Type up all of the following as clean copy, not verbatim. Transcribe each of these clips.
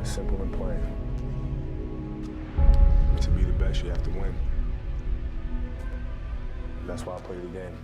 Simple and plain. To be the best, you have to win. That's why I play the game.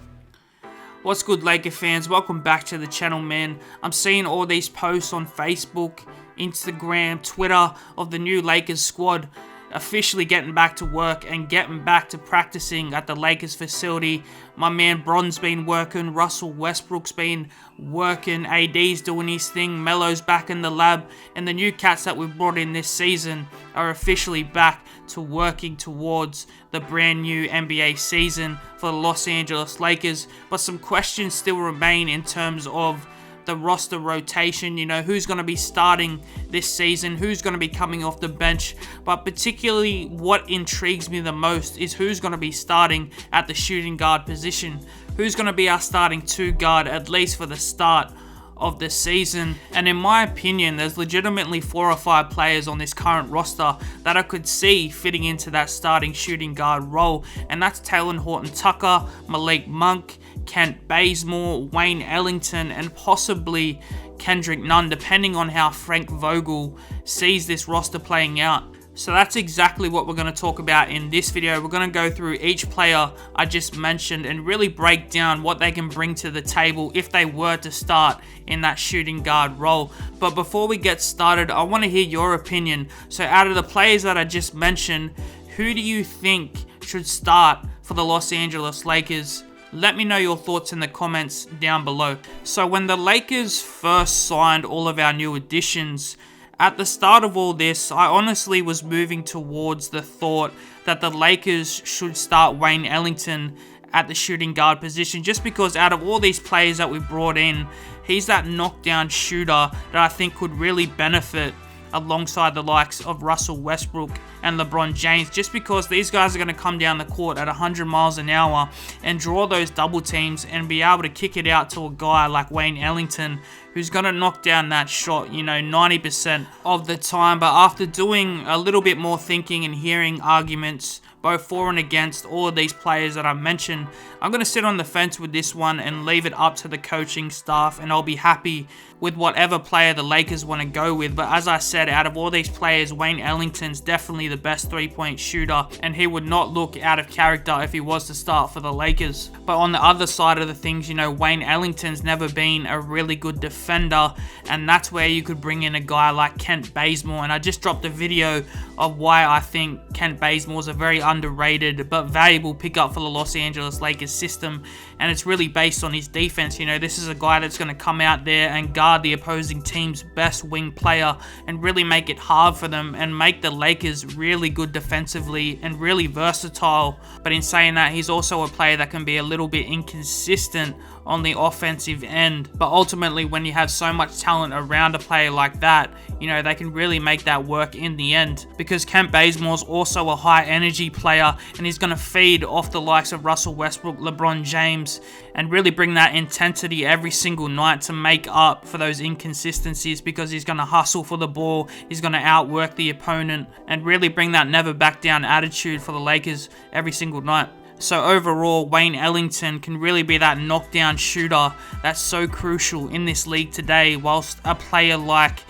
What's good, Laker fans? Welcome back to the channel, man. I'm seeing all these posts on Facebook, Instagram, Twitter of the new Lakers squad officially getting back to work and getting back to practicing at the Lakers facility. My man Bron's been working, Russell Westbrook's been working, AD's doing his thing, Melo's back in the lab, and the new cats that we've brought in this season are officially back to working towards the brand new NBA season for the Los Angeles Lakers. But some questions still remain in terms of the roster rotation, who's going to be starting this season, who's going to be coming off the bench, but particularly what intrigues me the most is who's going to be starting at the shooting guard position, who's going to be our starting two guard, at least for the start of the season. And in my opinion, there's legitimately 4 or 5 players on this current roster that I could see fitting into that starting shooting guard role, and that's Talen Horton-Tucker, Malik Monk, Kent Bazemore, Wayne Ellington, and possibly Kendrick Nunn, depending on how Frank Vogel sees this roster playing out. So that's exactly what we're going to talk about in this video. We're going to go through each player I just mentioned and really break down what they can bring to the table if they were to start in that shooting guard role. But before we get started, I want to hear your opinion. So out of the players that I just mentioned, who do you think should start for the Los Angeles Lakers? Let me know your thoughts in the comments down below. So when the Lakers first signed all of our new additions, at the start of all this, I honestly was moving towards the thought that the Lakers should start Wayne Ellington at the shooting guard position, just because out of all these players that we brought in, he's that knockdown shooter that I think could really benefit alongside the likes of Russell Westbrook and LeBron James, just because these guys are going to come down the court at 100 miles an hour and draw those double teams and be able to kick it out to a guy like Wayne Ellington, who's going to knock down that shot, 90% of the time. But after doing a little bit more thinking and hearing arguments both for and against all of these players that I mentioned, I'm going to sit on the fence with this one and leave it up to the coaching staff, and I'll be happy with whatever player the Lakers want to go with. But as I said, out of all these players, Wayne Ellington's definitely the best three-point shooter, and he would not look out of character if he was to start for the Lakers. But on the other side of the things, Wayne Ellington's never been a really good defender, and that's where you could bring in a guy like Kent Bazemore. And I just dropped a video of why I think Kent Bazemore's a very underrated but valuable pickup for the Los Angeles Lakers system, and it's really based on his defense. This is a guy that's going to come out there and guard the opposing team's best wing player and really make it hard for them and make the Lakers really good defensively and really versatile. But in saying that, he's also a player that can be a little bit inconsistent on the offensive end. But ultimately, when you have so much talent around a player like that, they can really make that work in the end, because Kent Bazemore's also a high energy player, and he's going to feed off the likes of Russell Westbrook, LeBron James, and really bring that intensity every single night to make up for those inconsistencies, because he's going to hustle for the ball, he's going to outwork the opponent, and really bring that never back down attitude for the Lakers every single night. So overall, Wayne Ellington can really be that knockdown shooter that's so crucial in this league today, whilst a player like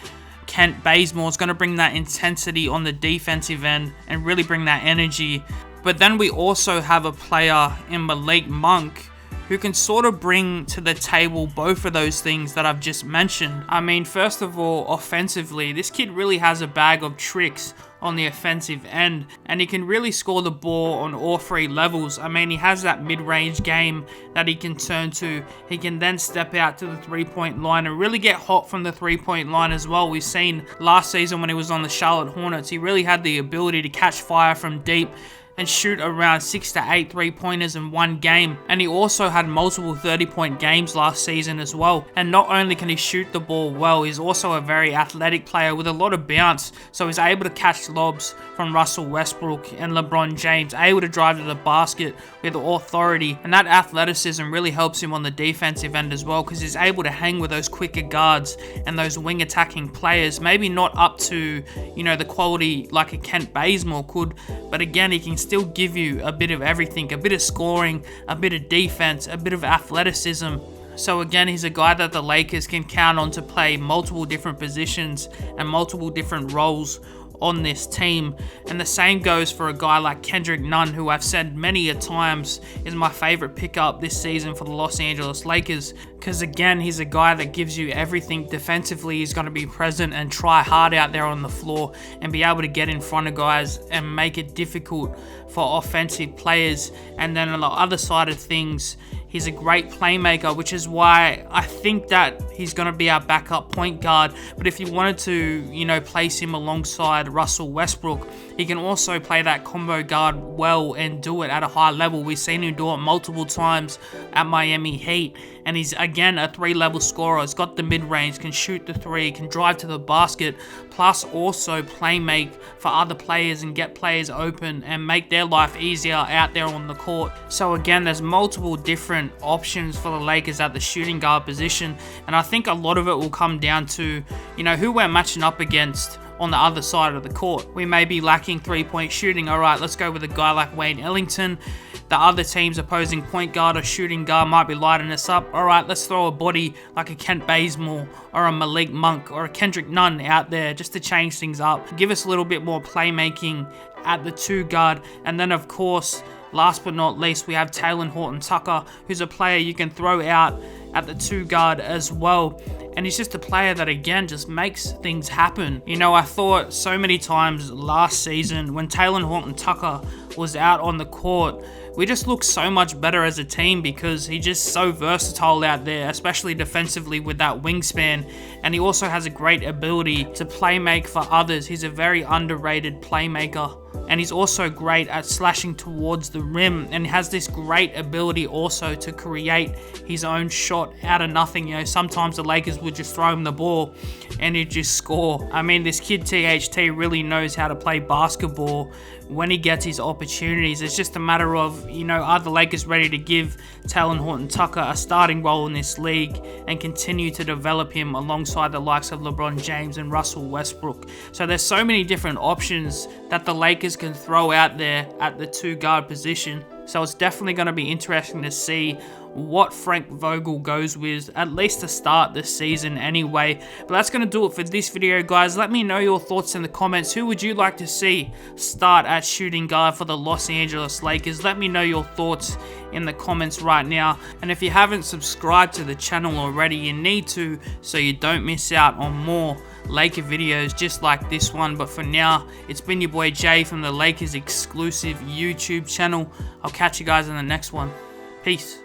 Kent Bazemore is going to bring that intensity on the defensive end and really bring that energy. But then we also have a player in Malik Monk who can sort of bring to the table both of those things that I've just mentioned. I mean, first of all, offensively, this kid really has a bag of tricks on the offensive end, and he can really score the ball on all 3 levels. I mean, he has that mid-range game that he can turn to. He can then step out to the 3-point line and really get hot from the 3-point line as well. We've seen last season when he was on the Charlotte Hornets, he really had the ability to catch fire from deep and shoot around 6 to 8 3-pointers in one game. And he also had multiple 30-point games last season as well. And not only can he shoot the ball well, he's also a very athletic player with a lot of bounce. So he's able to catch lobs from Russell Westbrook and LeBron James, able to drive to the basket with authority. And that athleticism really helps him on the defensive end as well, because he's able to hang with those quicker guards and those wing attacking players. Maybe not up to, the quality like a Kent Bazemore could, but again, he can still give you a bit of everything, a bit of scoring, a bit of defense, a bit of athleticism. So again, he's a guy that the Lakers can count on to play multiple different positions and multiple different roles on this team. And the same goes for a guy like Kendrick Nunn, who I've said many a times is my favorite pickup this season for the Los Angeles Lakers, because again, he's a guy that gives you everything defensively. He's going to be present and try hard out there on the floor and be able to get in front of guys and make it difficult for offensive players. And then on the other side of things, he's a great playmaker, which is why I think that he's going to be our backup point guard. But if you wanted to, place him alongside Russell Westbrook, he can also play that combo guard well and do it at a high level. We've seen him do it multiple times at Miami Heat. And he's, again, a 3-level scorer. He's got the mid-range, can shoot the 3, can drive to the basket, plus also play make for other players and get players open and make their life easier out there on the court. So again, there's multiple different options for the Lakers at the shooting guard position. And I think a lot of it will come down to, who we're matching up against on the other side of the court. We may be lacking 3-point shooting. All right, let's go with a guy like Wayne Ellington. The other team's opposing point guard or shooting guard might be lighting us up. All right, let's throw a body like a Kent Bazemore or a Malik Monk or a Kendrick Nunn out there just to change things up. Give us a little bit more playmaking at the 2 guard. And then, of course, last but not least, we have Talen Horton-Tucker, who's a player you can throw out at the 2 guard as well. And he's just a player that, again, just makes things happen. I thought so many times last season when Talen Horton-Tucker was out on the court, we just looked so much better as a team because he's just so versatile out there, especially defensively with that wingspan. And he also has a great ability to play make for others. He's a very underrated playmaker. And he's also great at slashing towards the rim and has this great ability also to create his own shot out of nothing. Sometimes the Lakers would just throw him the ball and he'd just score. I mean, this kid THT really knows how to play basketball when he gets his opportunities. It's just a matter of, are the Lakers ready to give Talen Horton-Tucker a starting role in this league and continue to develop him alongside the likes of LeBron James and Russell Westbrook. So there's so many different options that the Lakers can throw out there at the 2 guard position. So it's definitely going to be interesting to see what Frank Vogel goes with, at least to start this season anyway. But that's going to do it for this video, guys. Let me know your thoughts in the comments. Who would you like to see start at shooting guard for the Los Angeles Lakers? Let me know your thoughts in the comments right now. And if you haven't subscribed to the channel already, you need to, so you don't miss out on more Laker videos just like this one. But for now, it's been your boy Jay from the Lakers exclusive YouTube channel. I'll catch you guys in the next one. Peace.